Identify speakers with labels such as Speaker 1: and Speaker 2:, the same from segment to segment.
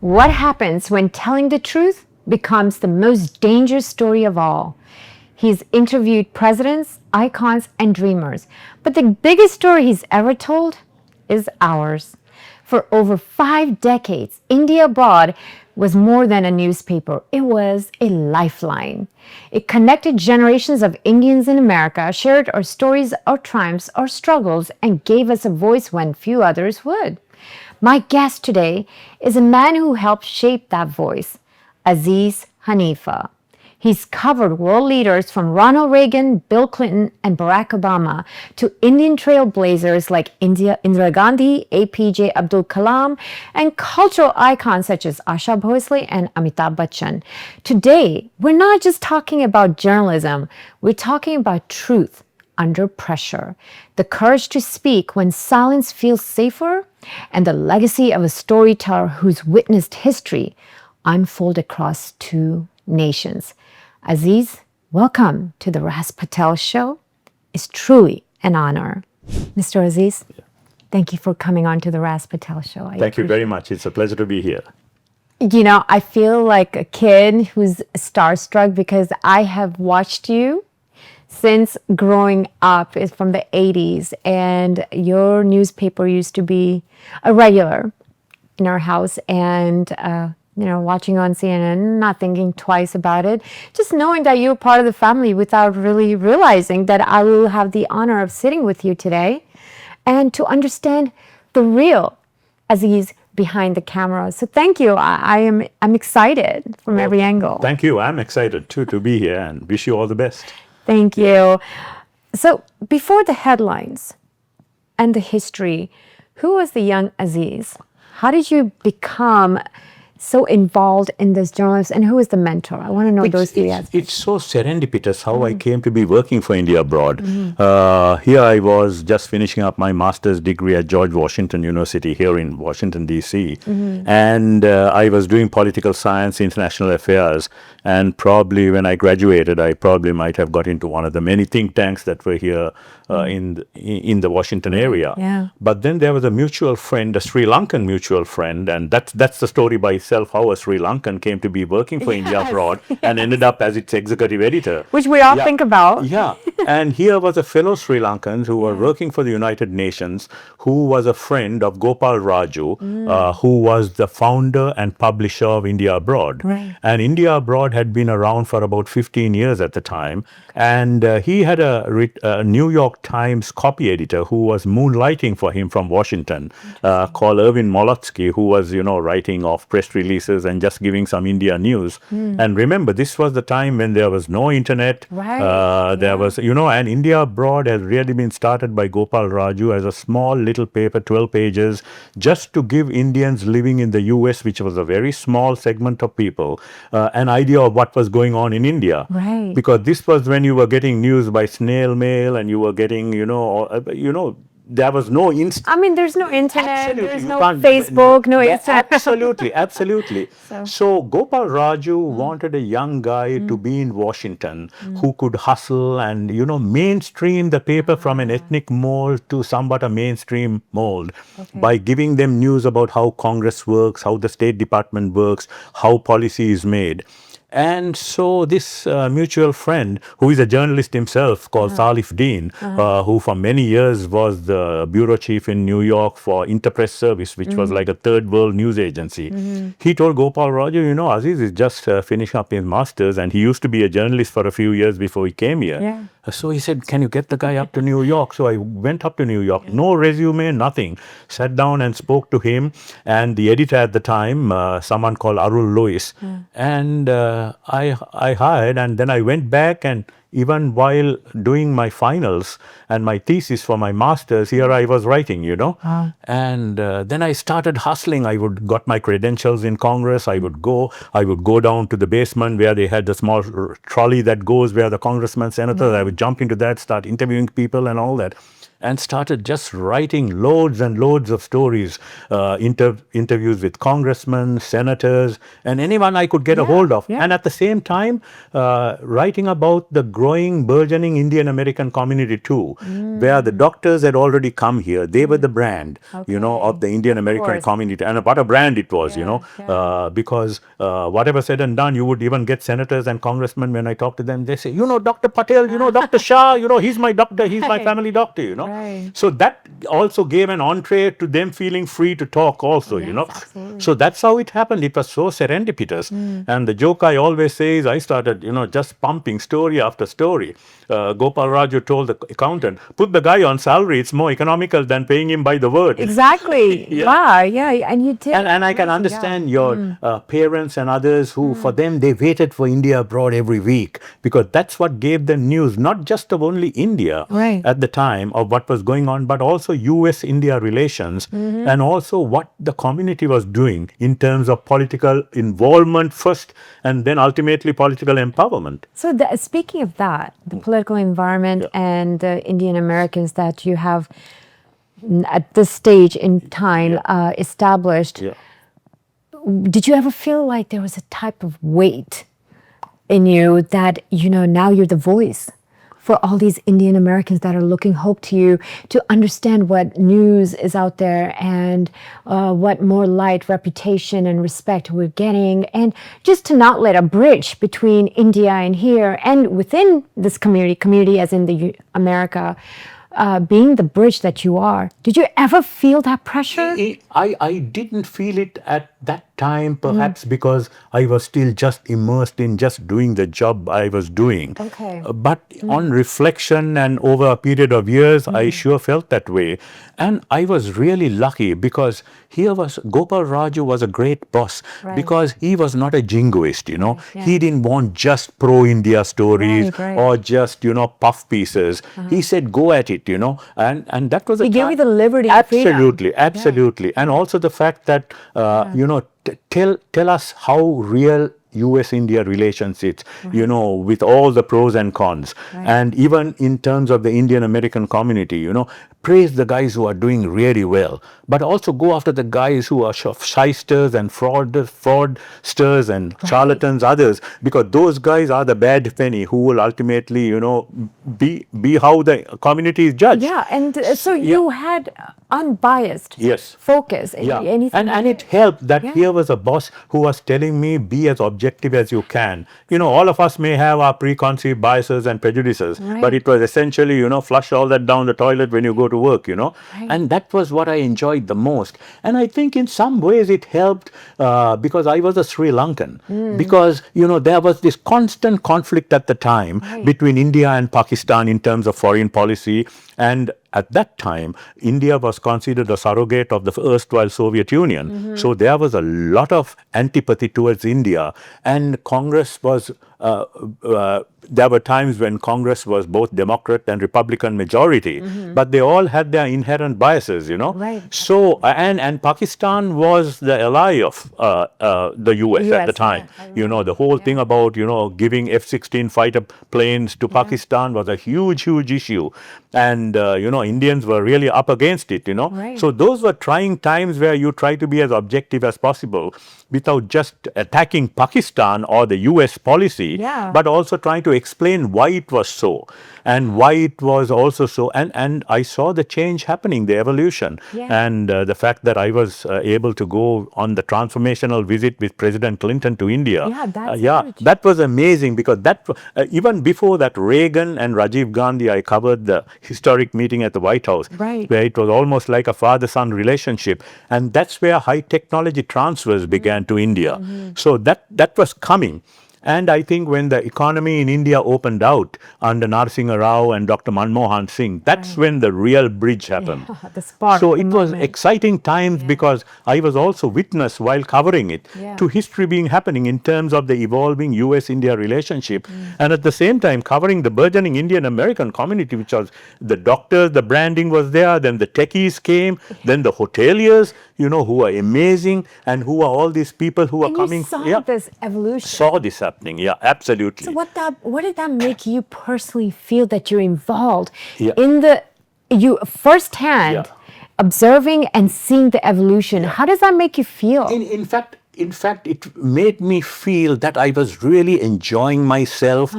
Speaker 1: What happens when telling the truth becomes the most dangerous story of all? He's interviewed presidents, icons, and dreamers. But the biggest story he's ever told is ours. For over 5 decades, India Abroad was more than a newspaper. It was a lifeline. It connected generations of Indians in America, shared our stories, our triumphs, our struggles, and gave us a voice when few others would. My guest today is a man who helped shape that voice, Aziz Haniffa. He's covered world leaders from Ronald Reagan, Bill Clinton, and Barack Obama to Indian trailblazers like Indira Gandhi, APJ Abdul Kalam, and cultural icons such as Asha Bhosle and Amitabh Bachchan. Today, we're not just talking about journalism, we're talking about truth under pressure, the courage to speak when silence feels safer, and the legacy of a storyteller who's witnessed history unfold across 2 nations. Aziz, welcome to the Raz Patel Show. It's truly an honor. Mr. Aziz, thank you for coming on to the Raz Patel Show.
Speaker 2: Thank you very much. It's a pleasure to be here.
Speaker 1: You know, I feel like a kid who's starstruck because I have watched you since growing up. It's from the 80s, and your newspaper used to be a regular in our house, and watching on CNN, not thinking twice about it, just knowing that you're part of the family without really realizing that I will have the honor of sitting with you today and to understand the real Aziz behind the camera. So thank you. I'm excited from every angle.
Speaker 2: Thank you. I'm excited too to be here and wish you all the best.
Speaker 1: Thank you. So before the headlines and the history, who was the young Aziz? How did you become so involved in this journalism, and who is the mentor? I want to know those 3 aspects.
Speaker 2: It's so serendipitous how I came to be working for India Abroad. Here I was just finishing up my master's degree at George Washington University here in Washington, D.C. And I was doing political science, international affairs, and probably when I graduated, I probably might have got into one of the many think tanks that were here in the Washington area.
Speaker 1: Yeah.
Speaker 2: But then there was a mutual friend, a Sri Lankan mutual friend, and that's the story by itself, how a Sri Lankan came to be working for India Abroad and ended up as its executive editor.
Speaker 1: Which we all think about.
Speaker 2: Yeah. And here was a fellow Sri Lankan who were working for the United Nations, who was a friend of Gopal Raju, who was the founder and publisher of India Abroad.
Speaker 1: Right.
Speaker 2: And India Abroad had been around for about 15 years at the time. And he had a New York Times copy editor who was moonlighting for him from Washington, called Erwin Molotsky, who was, writing off press releases and just giving some India news. And remember, this was the time when there was no internet.
Speaker 1: Right.
Speaker 2: There was, and India Abroad has really been started by Gopal Raju as a small little paper, 12 pages, just to give Indians living in the US, which was a very small segment of people, an idea of what was going on in India.
Speaker 1: Right.
Speaker 2: Because this was when you were getting news by snail mail, and you were getting, there was no
Speaker 1: I mean, there's no internet,
Speaker 2: Absolutely.
Speaker 1: there's
Speaker 2: You
Speaker 1: no
Speaker 2: can't-
Speaker 1: Facebook, no Instagram.
Speaker 2: Absolutely. So Gopal Raju wanted a young guy to be in Washington who could hustle and, mainstream the paper from an ethnic mold to somewhat a mainstream mold by giving them news about how Congress works, how the State Department works, how policy is made. And so this mutual friend, who is a journalist himself, called Salif Deen, who for many years was the bureau chief in New York for Interpress Service, which was like a third world news agency. He told Gopal Raju, Aziz is just finishing up his master's, and he used to be a journalist for a few years before he came here.
Speaker 1: Yeah.
Speaker 2: So he said, can you get the guy up to New York? So I went up to New York, no resume, nothing. Sat down and spoke to him and the editor at the time, someone called Arul Lewis. And I hired, and then I went back, and even while doing my finals and my thesis for my master's, here I was writing, And then I started hustling. I got my credentials in Congress. I would go down to the basement where they had the small trolley that goes where the congressmen, senators, I would jump into that, start interviewing people and all that. and started just writing loads and loads of stories, interviews with congressmen, senators, and anyone I could get a hold of. And at the same time, writing about the growing, burgeoning Indian American community too, where the doctors had already come here. They were the brand, of the Indian American community. And what a brand it was, because whatever said and done, you would even get senators and congressmen, when I talk to them, they say, Dr. Patel, Dr. Shah, he's my doctor, he's my family doctor, So that also gave an entree to them feeling free to talk also,
Speaker 1: Absolutely.
Speaker 2: So that's how it happened. It was so serendipitous. And the joke I always say is I started, just pumping story after story. Gopal Raju told the accountant, put the guy on salary, it's more economical than paying him by the word.
Speaker 1: Exactly. Wow, and you did.
Speaker 2: And I can understand your parents and others who, for them, they waited for India abroad every week, because that's what gave them news, not just of only India at the time of what was going on, but also US-India relations, and also what the community was doing in terms of political involvement first, and then ultimately political empowerment.
Speaker 1: So speaking of that, the political environment and the Indian Americans that you have at this stage in time established, did you ever feel like there was a type of weight in you that, now you're the voice for all these Indian Americans that are looking hope to you to understand what news is out there and what more light, reputation, and respect we're getting, and just to not let a bridge between India and here and within this community as in the America, being the bridge that you are. Did you ever feel that pressure?
Speaker 2: I didn't feel it at that time, perhaps because I was still just immersed in just doing the job I was doing.
Speaker 1: Okay.
Speaker 2: But on reflection and over a period of years, I sure felt that way. And I was really lucky, because here was Gopal Raju was a great boss, because he was not a jingoist, He didn't want just pro-India stories or just, puff pieces. He said, go at it, and that was
Speaker 1: He gave you the liberty and freedom.
Speaker 2: Absolutely. And also the fact that, tell us how real US-India relations is, with all the pros and cons. And even in terms of the Indian American community, praise the guys who are doing really well, but also go after the guys who are shysters and fraudsters and charlatans, others, because those guys are the bad penny who will ultimately, be how the community is judged.
Speaker 1: Yeah, and so you had unbiased focus.
Speaker 2: And it helped that here was a boss who was telling me, be as objective as you can. All of us may have our preconceived biases and prejudices, but it was essentially, flush all that down the toilet when you go to work, and that was what I enjoyed the most. And I think in some ways it helped because I was a Sri Lankan, because, there was this constant conflict at the time between India and Pakistan in terms of foreign policy. And at that time, India was considered a surrogate of the erstwhile Soviet Union. So there was a lot of antipathy towards India. And Congress was, there were times when Congress was both Democrat and Republican majority, but they all had their inherent biases, So, and Pakistan was the ally of the US at the time. The whole thing about, giving F-16 fighter planes to Pakistan was a huge, huge issue. And, Indians were really up against it, So those were trying times where you try to be as objective as possible without just attacking Pakistan or the US policy, but also trying to explain why it was so and why it was also so. And I saw the change happening, the evolution. And the fact that I was able to go on the transformational visit with President Clinton to India. That was amazing, because that even before that, Reagan and Rajiv Gandhi, I covered the historic meeting at the White House, where it was almost like a father-son relationship. And that's where high technology transfers began to India. So that was coming. And I think when the economy in India opened out under Narasimha Rao and Dr. Manmohan Singh, that's when the real bridge happened.
Speaker 1: The spark,
Speaker 2: so it was exciting times because I was also witness while covering it to history being happening in terms of the evolving US-India relationship. And at the same time covering the burgeoning Indian-American community, which was the doctors, the branding was there, then the techies came, then the hoteliers, who are amazing, and who are all these people who are coming.
Speaker 1: You saw this evolution.
Speaker 2: Saw this happening, absolutely.
Speaker 1: So what did that make you personally feel that you're involved in the you firsthand observing and seeing the evolution. How does that make you feel?
Speaker 2: In fact, it made me feel that I was really enjoying myself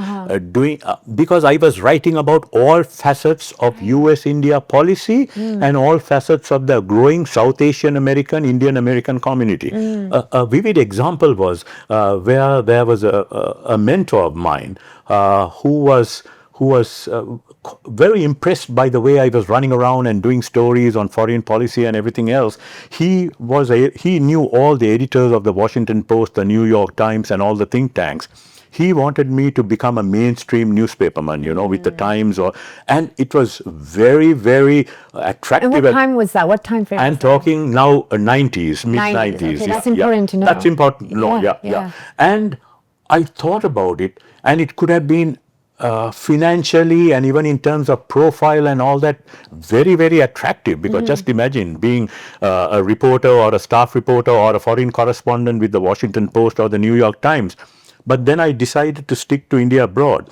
Speaker 2: because I was writing about all facets of U.S.-India policy and all facets of the growing South Asian American, Indian American community. A vivid example was where there was a mentor of mine who was very impressed by the way I was running around and doing stories on foreign policy and everything else. He knew all the editors of the Washington Post, the New York Times, and all the think tanks. He wanted me to become a mainstream newspaperman, with the Times, and it was very, very attractive.
Speaker 1: And what time was that? What time frame?
Speaker 2: I'm talking now 90s, mid-90s.
Speaker 1: Okay, that's important to know.
Speaker 2: That's important. No, yeah. And I thought about it, and it could have been financially and even in terms of profile and all that, very, very attractive. Because just imagine being a reporter or a staff reporter or a foreign correspondent with the Washington Post or the New York Times. But then I decided to stick to India abroad,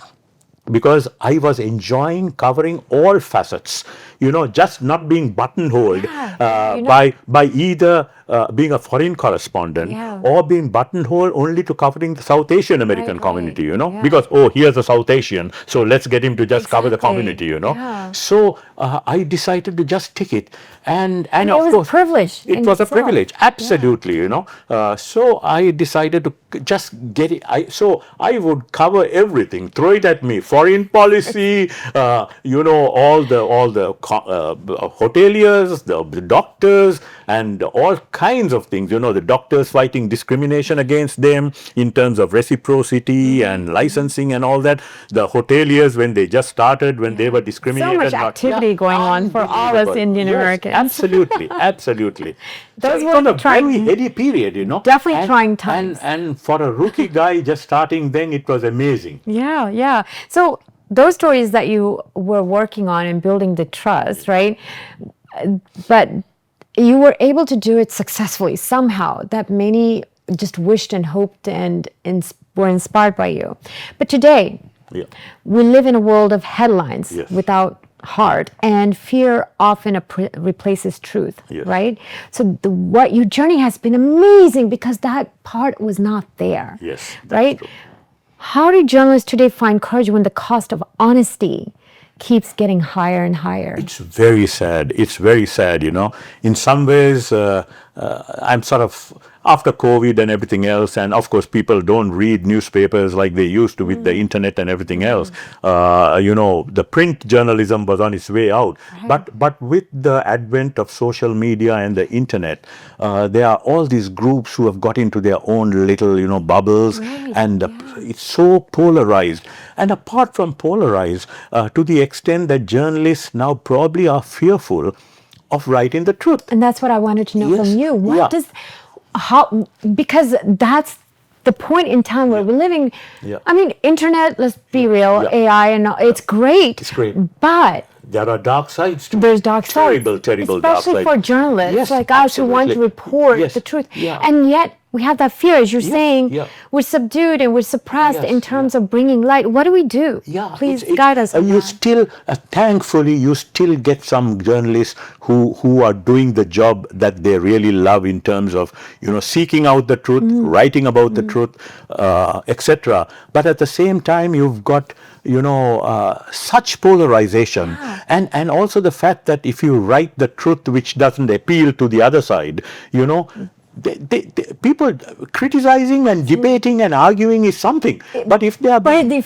Speaker 2: because I was enjoying covering all facets, just not being buttonholed by either being a foreign correspondent or being buttonholed only to covering the South Asian American community, because, here's a South Asian, so let's get him to just cover the community, So I decided to just take it. And
Speaker 1: it
Speaker 2: of
Speaker 1: was
Speaker 2: course,
Speaker 1: a privilege.
Speaker 2: It was a privilege, absolutely, So I decided to just get it. So I would cover everything, throw it at me, foreign policy, all the hoteliers, the doctors, and all kinds of things, the doctors fighting discrimination against them in terms of reciprocity and licensing and all that. The hoteliers, when they just started, when they were discriminated.
Speaker 1: So much activity going on for all us Indian Americans.
Speaker 2: Absolutely.
Speaker 1: Those
Speaker 2: were
Speaker 1: were
Speaker 2: a very heady period,
Speaker 1: Definitely trying times.
Speaker 2: And for a rookie guy just starting then, it was amazing.
Speaker 1: Yeah. So those stories that you were working on and building the trust, right? But you were able to do it successfully somehow, that many just wished and hoped and were inspired by you. But today, we live in a world of headlines without heart, and fear often replaces truth, right? So what your journey has been amazing, because that part was not there, right?
Speaker 2: True.
Speaker 1: How do journalists today find courage when the cost of honesty keeps getting higher and higher?
Speaker 2: It's very sad. In some ways, I'm sort of, after COVID and everything else, and of course people don't read newspapers like they used to with the internet and everything else. The print journalism was on its way out. But with the advent of social media and the internet, there are all these groups who have got into their own little, bubbles, and it's so polarized. And apart from polarized, to the extent that journalists now probably are fearful of writing the truth.
Speaker 1: And that's what I wanted to know from you. Because that's the point in time where we're living. I mean, internet, let's be real, AI, and it's great.
Speaker 2: It's great.
Speaker 1: But
Speaker 2: there are dark sides too.
Speaker 1: There's dark sides.
Speaker 2: Terrible dark sides.
Speaker 1: Especially for journalists like us who want to report the truth. And yet we have that fear, as you're saying, we're subdued and we're suppressed in terms of bringing light. What do we do? Please guide us.
Speaker 2: You still, thankfully, you still get some journalists who are doing the job that they really love in terms of, seeking out the truth, writing about the truth, etc. But at the same time, you've got, such polarization, and also the fact that if you write the truth which doesn't appeal to the other side, people criticizing and debating and arguing is something, but if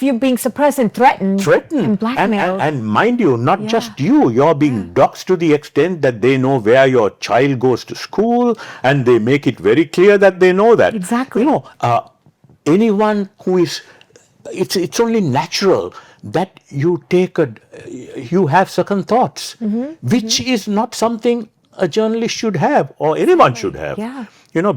Speaker 1: you're being suppressed and threatened and blackmailed,
Speaker 2: and mind you, not just you're being doxxed to the extent that they know where your child goes to school, and they make it very clear that they know that.
Speaker 1: Exactly.
Speaker 2: Anyone who is, it's only natural that you have second thoughts, which is not something a journalist should have, or anyone should have.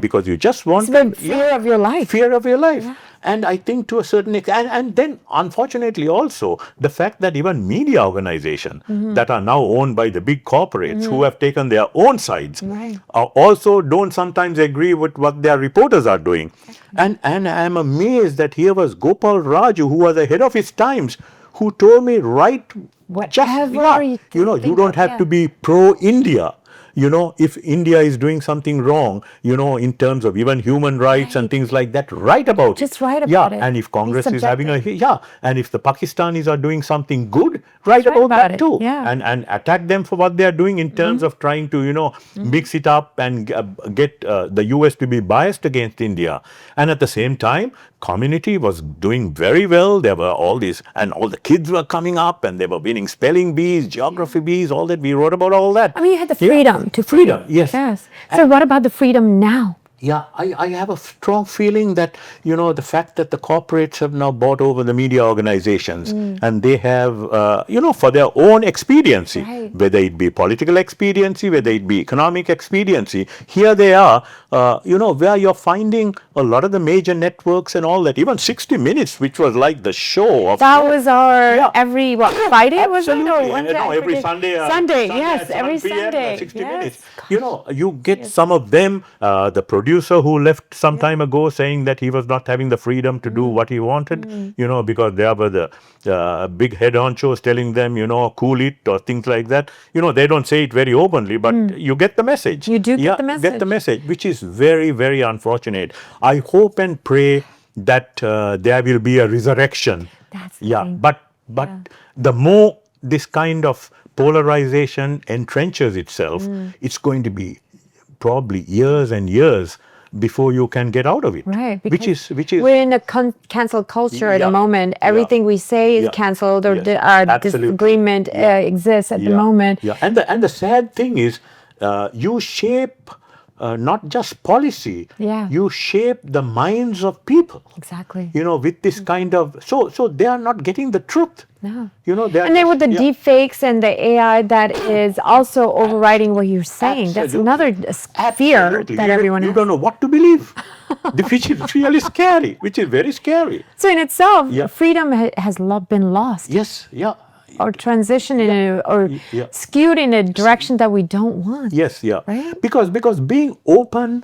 Speaker 2: Because you just want
Speaker 1: fear of your life.
Speaker 2: Fear of your life. And I think to a certain extent, and then unfortunately also the fact that even media organizations that are now owned by the big corporates who have taken their own sides also don't sometimes agree with what their reporters are doing. And I'm amazed that here was Gopal Raju, who was ahead of his times, who told me, right,
Speaker 1: Whatever
Speaker 2: you
Speaker 1: think
Speaker 2: don't
Speaker 1: of,
Speaker 2: have to be pro-India. If India is doing something wrong, in terms of even human rights and things like that, write about it.
Speaker 1: Just write about it.
Speaker 2: And if Congress is having
Speaker 1: subjective.
Speaker 2: and if the Pakistanis are doing something good, write
Speaker 1: Just
Speaker 2: about that
Speaker 1: it.
Speaker 2: too.
Speaker 1: Yeah.
Speaker 2: And attack them for what they are doing in terms of trying to, mix it up and get the US to be biased against India. And at the same time, community was doing very well. There were all these, and all the kids were coming up and they were winning spelling bees, geography bees, all that. We wrote about all that.
Speaker 1: I mean, you had the freedom to
Speaker 2: freedom, yes.
Speaker 1: So what about the freedom now?
Speaker 2: Yeah, I have a strong feeling that, the fact that the corporates have now bought over the media organizations and they have, for their own expediency, whether it be political expediency, whether it be economic expediency, here they are, where you're finding a lot of the major networks and all that, even 60 Minutes, which was like the show of...
Speaker 1: That was our every, Friday was it?
Speaker 2: Absolutely.
Speaker 1: Or Wednesday?
Speaker 2: No, every Sunday.
Speaker 1: Sunday, yes, every
Speaker 2: 7 p.m.,
Speaker 1: Sunday.
Speaker 2: 60 Minutes. You get some of them, the producer who left some time ago saying that he was not having the freedom to do what he wanted, because there were the big head honchos telling them, cool it or things like that. They don't say it very openly, but you get the message.
Speaker 1: You do get the message.
Speaker 2: Get the message, which is very, very unfortunate. I hope and pray that there will be a resurrection.
Speaker 1: That's the thing.
Speaker 2: But the more this kind of polarization entrenches itself, it's going to be probably years and years before you can get out of it.
Speaker 1: Right.
Speaker 2: Which is
Speaker 1: we're in a cancel culture at the moment. Everything we say is canceled, or our disagreement exists at the moment.
Speaker 2: Yeah. And the sad thing is, you shape not just policy. You shape the minds of people.
Speaker 1: Exactly.
Speaker 2: With this kind of so they are not getting the truth.
Speaker 1: No.
Speaker 2: And
Speaker 1: then with the deep fakes and the AI that is also overriding what you're saying, that's another fear that everyone has.
Speaker 2: You don't know what to believe, which is really scary, which is very scary.
Speaker 1: So in itself, freedom has been lost.
Speaker 2: Yes,
Speaker 1: or transition or skewed in a direction that we don't want.
Speaker 2: Yes,
Speaker 1: right?
Speaker 2: Because being open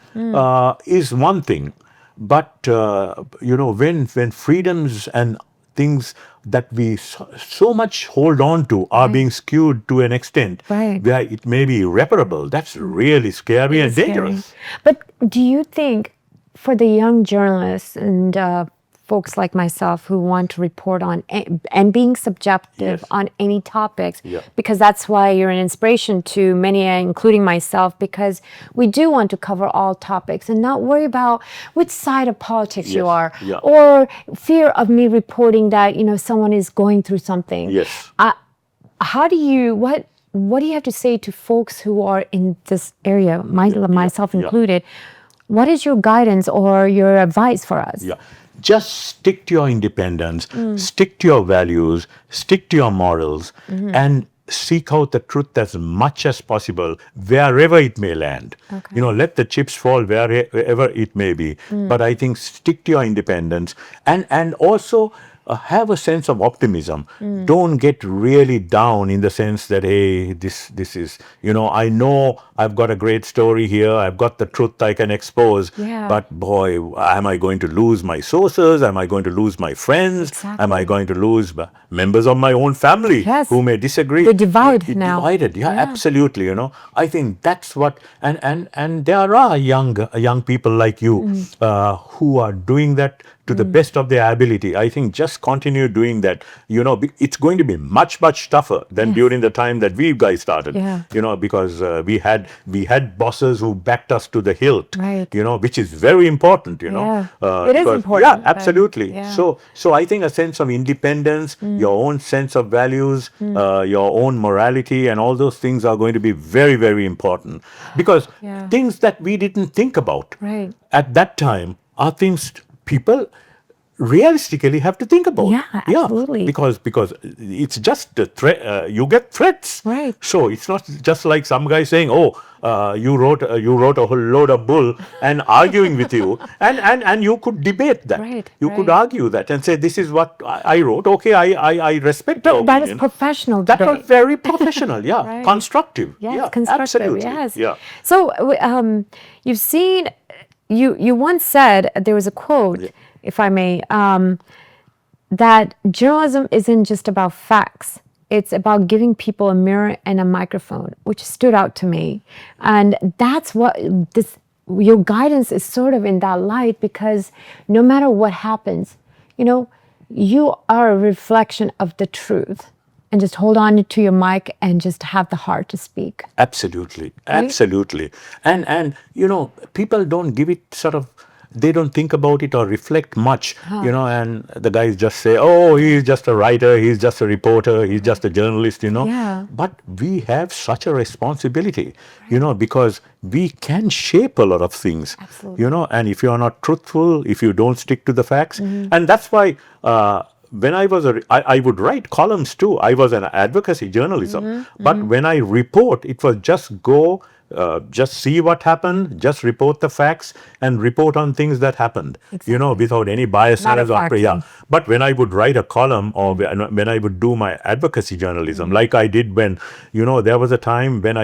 Speaker 2: is one thing, but when freedoms and things that we so much hold on to are being skewed to an extent where it may be irreparable, that's really scary and dangerous.
Speaker 1: But do you think for the young journalists and folks like myself who want to report on and being subjective on any topics, because that's why you're an inspiration to many, including myself, because we do want to cover all topics and not worry about which side of politics you are, or fear of me reporting that someone is going through something. What do you have to say to folks who are in this area, myself included? What is your guidance or your advice for us?
Speaker 2: Just stick to your independence, stick to your values, stick to your morals, and seek out the truth as much as possible, wherever it may land. Let the chips fall wherever it may be. But I think stick to your independence and also have a sense of optimism. Don't get really down in the sense that, hey, this is, I know I've got a great story here. I've got the truth I can expose. But boy, am I going to lose my sources? Am I going to lose my friends? Am I going to lose members of my own family who may disagree?
Speaker 1: They're divided now.
Speaker 2: Divided, absolutely. I think that's what, and there are young people like you who are doing that to the best of their ability. I think just continue doing that. It's going to be much, much tougher than during the time that we guys started. Because we had bosses who backed us to the hilt. Which is very important.
Speaker 1: It is important.
Speaker 2: Absolutely. So I think a sense of independence, your own sense of values, your own morality, and all those things are going to be very, very important. Because things that we didn't think about at that time are things people realistically have to think about.
Speaker 1: Absolutely.
Speaker 2: Because it's just a threat. You get threats. So it's not just like some guy saying, you wrote a whole load of bull and arguing with you, and you could debate that. You could argue that and say, this is what I wrote. Okay, I respect your
Speaker 1: that
Speaker 2: opinion.
Speaker 1: is professional.
Speaker 2: That was very professional. Constructive.
Speaker 1: Constructive.
Speaker 2: Absolutely.
Speaker 1: So you've seen. You once said, there was a quote, if I may, that journalism isn't just about facts. It's about giving people a mirror and a microphone, which stood out to me. And that's what your guidance is sort of in that light, because no matter what happens, you are a reflection of the truth. And just hold on to your mic and just have the heart to speak.
Speaker 2: Absolutely. Absolutely. And people don't give it they don't think about it or reflect much, and the guys just say, oh, he's just a writer, he's just a reporter, he's just a journalist,
Speaker 1: Yeah.
Speaker 2: But we have such a responsibility, because we can shape a lot of things,
Speaker 1: Absolutely.
Speaker 2: and if you're not truthful, if you don't stick to the facts, and that's why when I was I would write columns too. I was an advocacy journalism, but when I report, it was just see what happened, just report the facts and report on things that happened, without any biases.
Speaker 1: Facting.
Speaker 2: But when I would write a column or when I would do my advocacy journalism, like I did when, there was a time when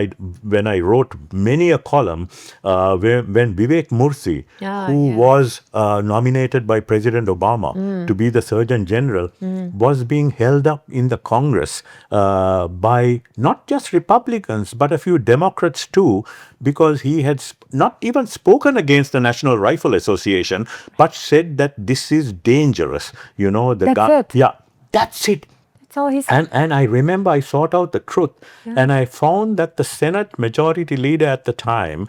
Speaker 2: I wrote many a column when Vivek Murthy, who was nominated by President Obama to be the Surgeon General, was being held up in the Congress by not just Republicans, but a few Democrats too, because he had not even spoken against the National Rifle Association, but said that this is dangerous.
Speaker 1: That's it.
Speaker 2: Yeah, that's it.
Speaker 1: That's all he said.
Speaker 2: And I remember I sought out the truth, and I found that the Senate Majority Leader at the time,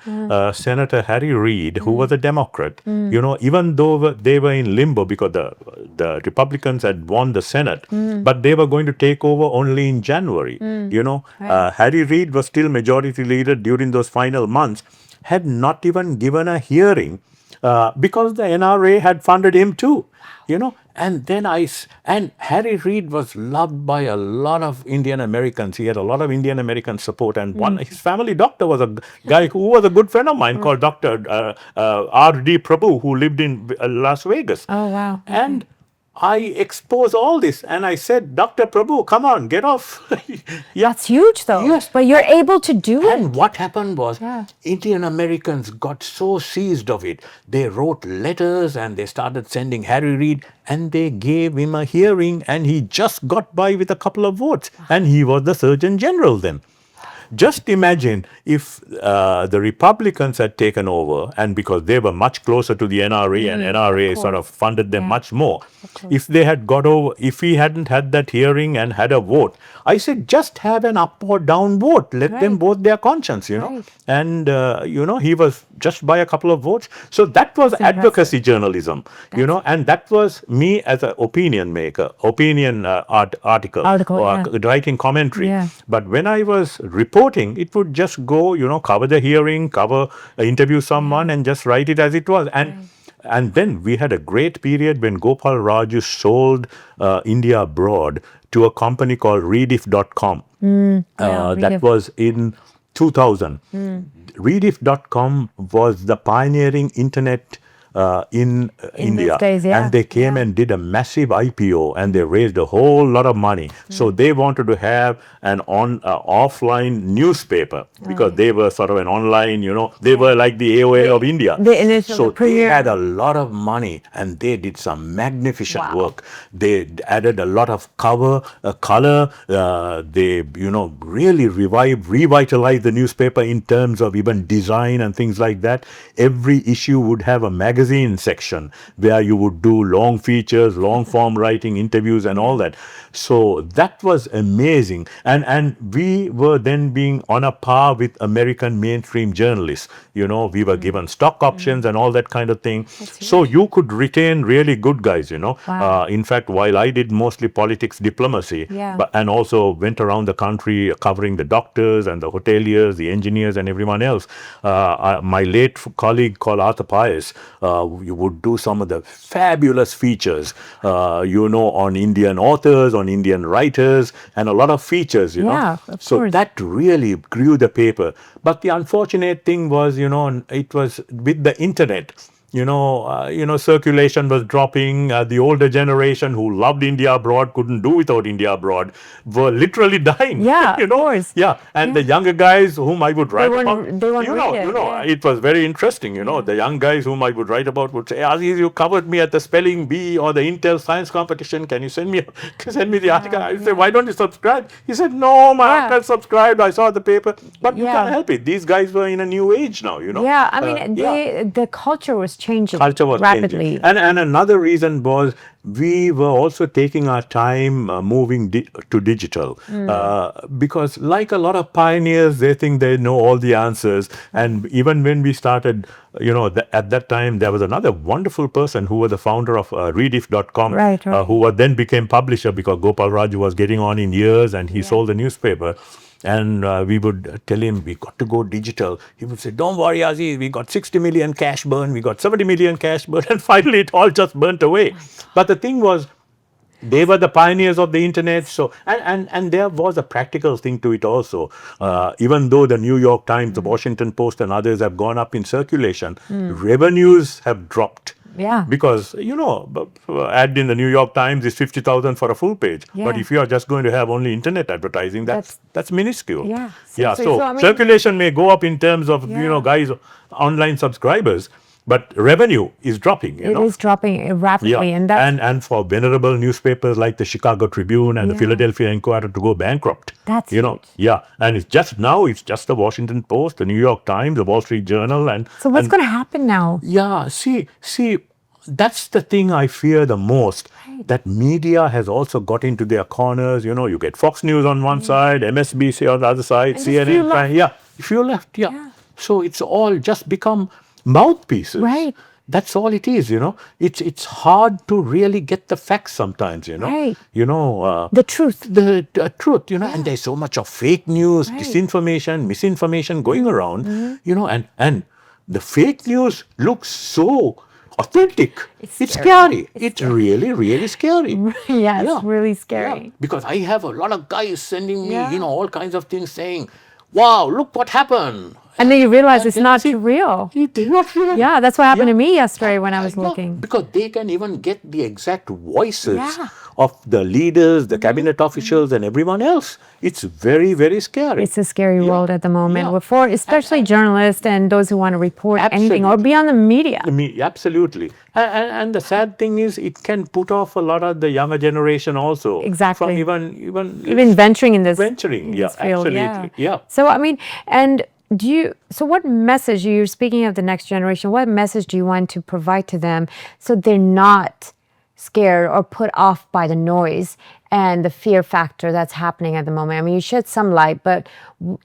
Speaker 2: Senator Harry Reid, who was a Democrat, even though they were in limbo because the Republicans had won the Senate, but they were going to take over only in January. Harry Reid was still Majority Leader during those final months, had not even given a hearing because the NRA had funded him too. And then and Harry Reid was loved by a lot of Indian Americans. He had a lot of Indian American support, and his family doctor was a guy who was a good friend of mine called Dr. R.D. Prabhu, who lived in Las Vegas.
Speaker 1: Oh, wow.
Speaker 2: And I exposed all this, and I said, Dr. Prabhu, come on, get off.
Speaker 1: That's huge, though.
Speaker 2: Yes.
Speaker 1: But you're able to do it.
Speaker 2: And what happened was, Indian Americans got so seized of it. They wrote letters and they started sending Harry Reid, and they gave him a hearing, and he just got by with a couple of votes. And he was the Surgeon General then. Just imagine if the Republicans had taken over, and because they were much closer to the NRA, and NRA sort of funded them much more. If they had got over, if he hadn't had that hearing and had a vote, I said, just have an up or down vote. Let them vote their conscience, And, he was just by a couple of votes. So that was advocacy journalism, and that was me as an opinion maker, article or writing commentary.
Speaker 1: Yeah.
Speaker 2: But when I was reporting, it would just go, cover the hearing, interview someone, and just write it as it was. And then we had a great period when Gopal Raju sold India Abroad to a company called Rediff.com. That was in 2000. Rediff.com was the pioneering internet in India.
Speaker 1: These days,
Speaker 2: and they came and did a massive IPO, and they raised a whole lot of money. So they wanted to have an offline newspaper because they were sort of an online, they were like the AOA of India. So they had a lot of money, and they did some magnificent work. They added a lot of color. They, really revitalized the newspaper in terms of even design and things like that. Every issue would have a magazine section where you would do long features, long form writing, interviews, and all that. So that was amazing. And we were then being on a par with American mainstream journalists. We were given stock options and all that kind of thing. So you could retain really good guys, In fact, while I did mostly politics diplomacy, and also went around the country covering the doctors and the hoteliers, the engineers, and everyone else, my late colleague called Arthur Pius, you would do some of the fabulous features, on Indian authors, on Indian writers, and a lot of features, So
Speaker 1: course.
Speaker 2: that really grew the paper. But the unfortunate thing was, it was with the internet, circulation was dropping. The older generation who loved India abroad, couldn't do without India abroad, were literally dying.
Speaker 1: Yeah, of course.
Speaker 2: Yeah, and the younger guys whom I would write about,
Speaker 1: they won't read it.
Speaker 2: it was very interesting. The young guys whom I would write about would say, Aziz, you covered me at the spelling bee or the Intel science competition. Can you send me the article? I would say, why don't you subscribe? He said, no, my uncle subscribed. I saw the paper. But you can't help it. These guys were in a new age now,
Speaker 1: Yeah, I mean, the culture was changing rapidly.
Speaker 2: Changing. And another reason was we were also taking our time moving to digital because like a lot of pioneers, they think they know all the answers. And even when we started, at that time, there was another wonderful person who was the founder of Rediff.com, who then became publisher because Gopal Raju was getting on in years and he sold the newspaper. And we would tell him, we got to go digital. He would say, don't worry, Aziz, we got 60 million cash burn, we got 70 million cash burn, and finally it all just burnt away. But the thing was, they were the pioneers of the internet. So, and there was a practical thing to it also. Even though the New York Times, the Washington Post and others have gone up in circulation, revenues have dropped.
Speaker 1: Yeah.
Speaker 2: Because, ad in the New York Times is 50,000 for a full page.
Speaker 1: Yeah.
Speaker 2: But if you are just going to have only internet advertising, that's minuscule.
Speaker 1: Yeah.
Speaker 2: So I mean, circulation may go up in terms of, guys, online subscribers, but revenue is dropping.
Speaker 1: It is dropping rapidly.
Speaker 2: And for venerable newspapers like the Chicago Tribune and the Philadelphia Inquirer to go bankrupt.
Speaker 1: That's huge.
Speaker 2: And it's just the Washington Post, the New York Times, the Wall Street Journal.
Speaker 1: So what's going to happen now?
Speaker 2: Yeah, see, that's the thing I fear the most. Right. That media has also got into their corners. You get Fox News on one side, MSNBC on the other side, and CNN. If you're left, So it's all just become mouthpieces.
Speaker 1: Right.
Speaker 2: That's all it is, It's hard to really get the facts sometimes,
Speaker 1: Right.
Speaker 2: The
Speaker 1: truth.
Speaker 2: The truth, and there's so much of fake news, disinformation, misinformation going around, and the fake news looks so authentic. It's scary. It's really, really scary.
Speaker 1: It's really scary.
Speaker 2: Yeah. Because I have a lot of guys sending me, all kinds of things saying, wow, look what happened.
Speaker 1: And then you realize it's not real.
Speaker 2: It's not real.
Speaker 1: Yeah, that's what happened to me yesterday when I was looking.
Speaker 2: Because they can even get the exact voices of the leaders, the cabinet officials, and everyone else. It's very, very scary.
Speaker 1: It's a scary world at the moment, for especially journalists and those who want to report anything or be on the media.
Speaker 2: Absolutely. And the sad thing is, it can put off a lot of the younger generation also.
Speaker 1: Exactly.
Speaker 2: From
Speaker 1: even venturing in this
Speaker 2: field.
Speaker 1: Absolutely.
Speaker 2: Yeah.
Speaker 1: So, I mean, and so what message, you're speaking of the next generation, what message do you want to provide to them so they're not scared or put off by the noise and the fear factor that's happening at the moment? I mean, you shed some light, but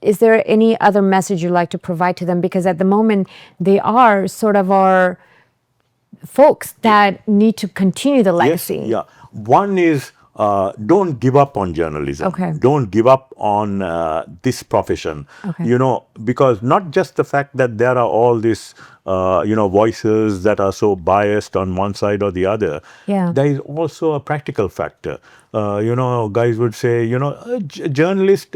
Speaker 1: is there any other message you'd like to provide to them? Because at the moment, they are sort of our folks that need to continue the legacy.
Speaker 2: Yes, one is, don't give up on journalism.
Speaker 1: Okay.
Speaker 2: Don't give up on this profession.
Speaker 1: Okay.
Speaker 2: Because not just the fact that there are all these, voices that are so biased on one side or the other.
Speaker 1: Yeah.
Speaker 2: There is also a practical factor. Guys would say, journalists,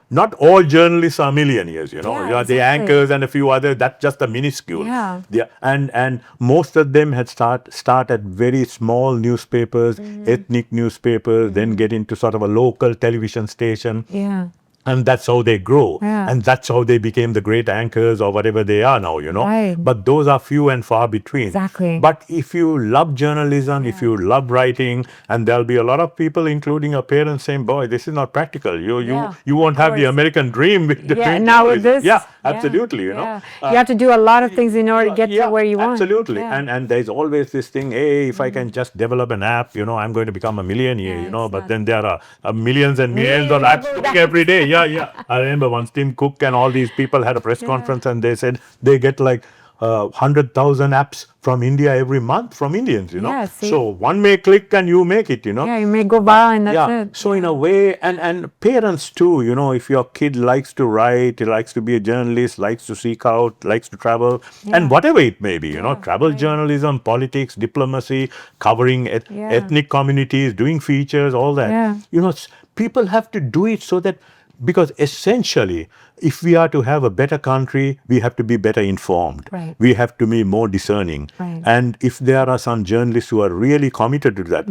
Speaker 2: not all journalists are millionaires,
Speaker 1: exactly.
Speaker 2: The anchors and a few others, that's just a minuscule.
Speaker 1: Yeah.
Speaker 2: And most of them had start at very small newspapers, ethnic newspapers, then get into sort of a local television station.
Speaker 1: Yeah.
Speaker 2: And that's how they grow.
Speaker 1: Yeah.
Speaker 2: And that's how they became the great anchors or whatever they are now,
Speaker 1: Right.
Speaker 2: But those are few and far between.
Speaker 1: Exactly.
Speaker 2: But if you love journalism, if you love writing, and there'll be a lot of people, including your parents, saying, boy, this is not practical. You won't have the American dream with the dream.
Speaker 1: Now with this.
Speaker 2: Yeah, absolutely,
Speaker 1: you have to do a lot of things in order to get to where you want.
Speaker 2: Absolutely.
Speaker 1: Yeah.
Speaker 2: And there's always this thing, hey, if I can just develop an app, I'm going to become a millionaire, but then there are millions and millions of apps coming every day. Yeah. I remember once Tim Cook and all these people had a press conference and they said they get like 100,000 apps from India every month from Indians, So one may click and you make it,
Speaker 1: Yeah, you may go viral and that's it.
Speaker 2: So in a way, and parents too, if your kid likes to write, he likes to be a journalist, likes to seek out, likes to travel, and whatever it may be, travel journalism, politics, diplomacy, covering ethnic communities, doing features, all that.
Speaker 1: Yeah.
Speaker 2: People have to do it so that because essentially, if we are to have a better country, we have to be better informed.
Speaker 1: Right.
Speaker 2: We have to be more discerning.
Speaker 1: Right.
Speaker 2: And if there are some journalists who are really committed to that,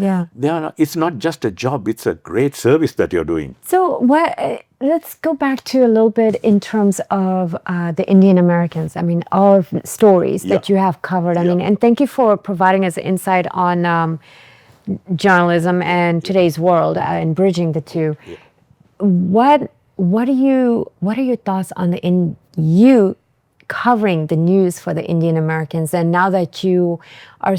Speaker 2: it's not just a job, it's a great service that you're doing.
Speaker 1: So let's go back to a little bit in terms of the Indian Americans. I mean, all of the stories that you have covered. I mean, and thank you for providing us insight on journalism and today's world and bridging the two. What are your thoughts on you covering the news for the Indian Americans? And now that you are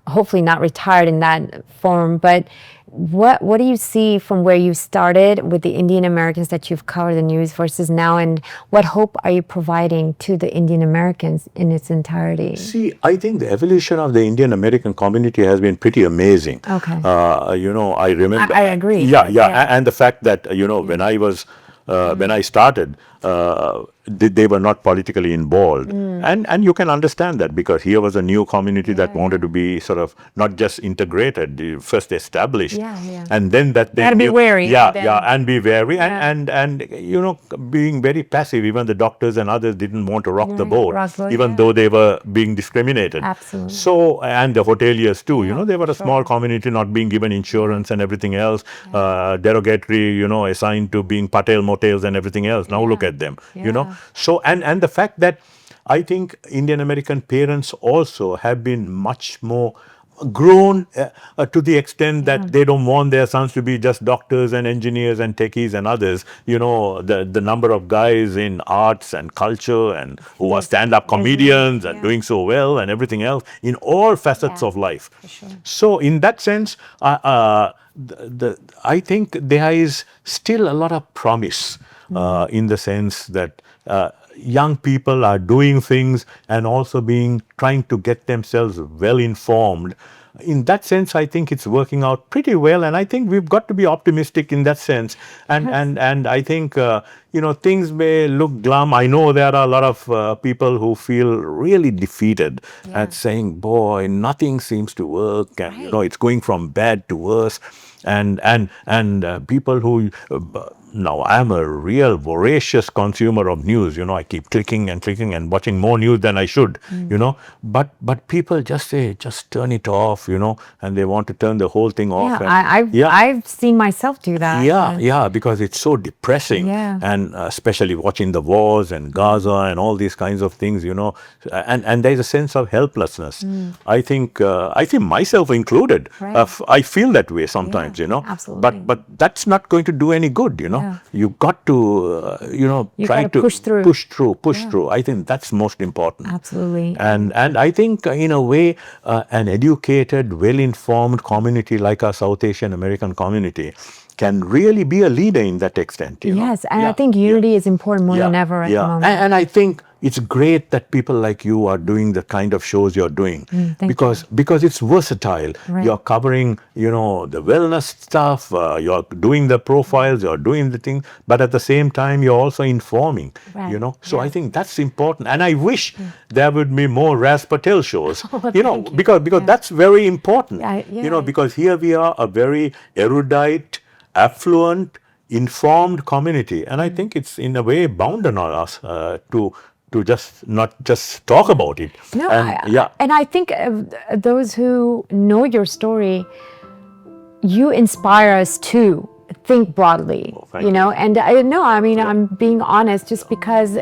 Speaker 1: hopefully not retired in that form, but what do you see from where you started with the Indian Americans that you've covered the news versus now, and what hope are you providing to the Indian Americans in its entirety?
Speaker 2: See, I think the evolution of the Indian American community has been pretty amazing.
Speaker 1: Okay.
Speaker 2: I remember.
Speaker 1: I agree.
Speaker 2: Yeah. And the fact that, when I was when I started, they were not politically involved. And you can understand that, because here was a new community that wanted to be sort of not just integrated, first established. And then that they
Speaker 1: had to be wary.
Speaker 2: And be wary. And being very passive. Even the doctors and others didn't want to rock the boat, even though they were being discriminated.
Speaker 1: Absolutely.
Speaker 2: So, and the hoteliers too, they were a small community, not being given insurance and everything else, derogatory, assigned to being Patel motels and everything else. Now look at them, So, and the fact that I think Indian American parents also have been much more grown to the extent that they don't want their sons to be just doctors and engineers and techies and others. The number of guys in arts and culture and who are stand-up comedians and doing so well and everything else in all facets of life.
Speaker 1: Sure.
Speaker 2: So in that sense, I think there is still a lot of promise in the sense that young people are doing things and also trying to get themselves well informed. In that sense, I think it's working out pretty well, and I think we've got to be optimistic in that sense. And I think things may look glum. I know there are a lot of people who feel really defeated at saying, "Boy, nothing seems to work," and it's going from bad to worse. And people who now I'm a real voracious consumer of news. I keep clicking and watching more news than I should. But people just say, just turn it off. And they want to turn the whole thing off.
Speaker 1: I've seen myself do that.
Speaker 2: Because it's so depressing. And especially watching the wars and Gaza and all these kinds of things. And there's a sense of helplessness. I think myself included. I feel that way sometimes.
Speaker 1: Absolutely.
Speaker 2: But that's not going to do any good. You got to try to push through. I think that's most important.
Speaker 1: Absolutely.
Speaker 2: And I think in a way an educated, well-informed community like our South Asian American community can really be a leader in that extent.
Speaker 1: Yes, and I think unity is important more than ever at the moment.
Speaker 2: And I think it's great that people like you are doing the kind of shows you're doing, because it's versatile. You're covering, the wellness stuff, you're doing the profiles, you're doing the thing, but at the same time, you're also informing, So I think that's important. And I wish there would be more Raz Patel shows, because that's very important, because here we are a very erudite, affluent, informed community. And I think it's in a way bound on us to just not just talk about it.
Speaker 1: No, and I think those who know your story, you inspire us to think broadly, And I'm being honest, just because,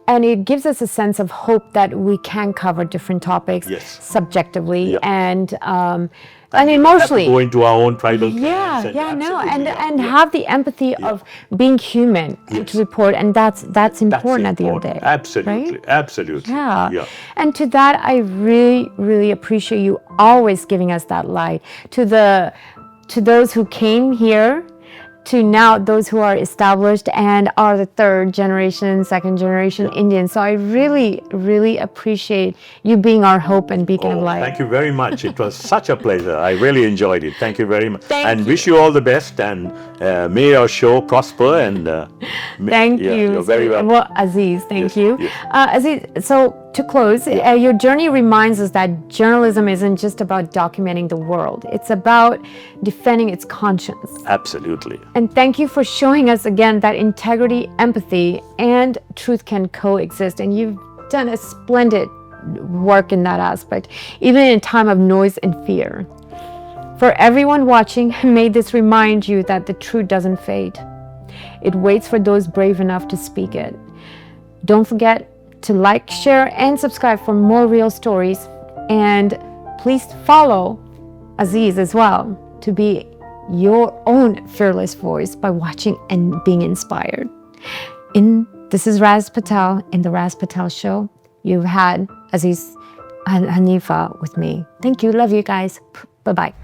Speaker 1: and it gives us a sense of hope that we can cover different topics subjectively and emotionally.
Speaker 2: Go into our own tribal
Speaker 1: and have the empathy of being human to report, and that's important at the end of the day.
Speaker 2: Absolutely,
Speaker 1: right?
Speaker 2: Absolutely.
Speaker 1: Yeah. And to that, I really, really appreciate you always giving us that light. To those who came here, to now those who are established and are the third generation, second generation Indians. So I really, really appreciate you being our hope and beacon of light.
Speaker 2: Thank you very much. It was such a pleasure. I really enjoyed it. Thank you very much.
Speaker 1: Thank you.
Speaker 2: Wish you all the best, and may your show prosper. And
Speaker 1: thank you.
Speaker 2: You're very welcome.
Speaker 1: Well, Aziz, thank you.
Speaker 2: Yes.
Speaker 1: Aziz, so to close, your journey reminds us that journalism isn't just about documenting the world. It's about defending its conscience.
Speaker 2: Absolutely.
Speaker 1: And thank you for showing us again that integrity, empathy, and truth can coexist. And you've done a splendid work in that aspect, even in a time of noise and fear. For everyone watching, may this remind you that the truth doesn't fade. It waits for those brave enough to speak it. Don't forget to like, share, and subscribe for more real stories. And please follow Aziz as well to be your own fearless voice by watching and being inspired. This is Raz Patel in the Raz Patel Show. You've had Aziz Haniffa with me. Thank you. Love you guys. Bye-bye.